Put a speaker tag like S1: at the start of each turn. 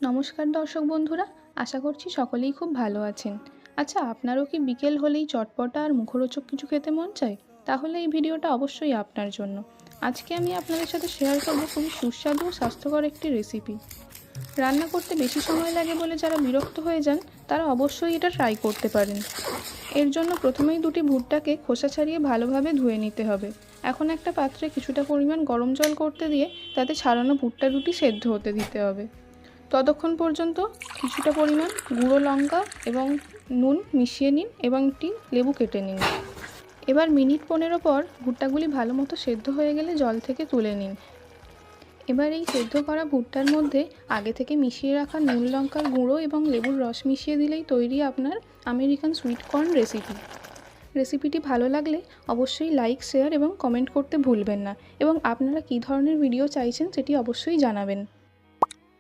S1: নমস্কার দর্শক বন্ধুরা, আশা করছি সকলেই খুব ভালো আছেন। আচ্ছা, আপনারও কি বিকেল হলেই চটপটা আর মুখরোচক কিছু খেতে মন চায়? তাহলে এই ভিডিওটা অবশ্যই আপনার জন্য। আজকে আমি আপনাদের সাথে শেয়ার করব খুবই সুস্বাদু ও স্বাস্থ্যকর একটি রেসিপি। রান্না করতে বেশি সময় লাগে বলে যারা বিরক্ত হয়ে যান, তারা অবশ্যই এটা ট্রাই করতে পারেন। এর জন্য প্রথমেই দুটি ভুট্টাকে খোসা ছাড়িয়ে ভালোভাবে ধুয়ে নিতে হবে। এখন একটা পাত্রে কিছুটা পরিমাণ গরম জল করতে দিয়ে তাতে ছাড়ানো ভুট্টা দুটি সেদ্ধ হতে দিতে হবে। ততক্ষণ পর্যন্ত কিছুটা পরিমাণ গুঁড়ো লঙ্কা এবং নুন মিশিয়ে নিন এবং একটি লেবু কেটে নিন। এবার মিনিট 15 পর ভুট্টাগুলি ভালো মতো সেদ্ধ হয়ে গেলে জল থেকে তুলে নিন। এবার এই সেদ্ধ করা ভুট্টার মধ্যে আগে থেকে মিশিয়ে রাখা নুন লঙ্কার গুঁড়ো এবং লেবুর রস মিশিয়ে দিলেই তৈরি আপনার আমেরিকান সুইট কর্ন রেসিপি। রেসিপিটি ভালো লাগলে অবশ্যই লাইক, শেয়ার এবং কমেন্ট করতে ভুলবেন না এবং আপনারা কী ধরনের ভিডিও চাইছেন সেটি অবশ্যই জানাবেন।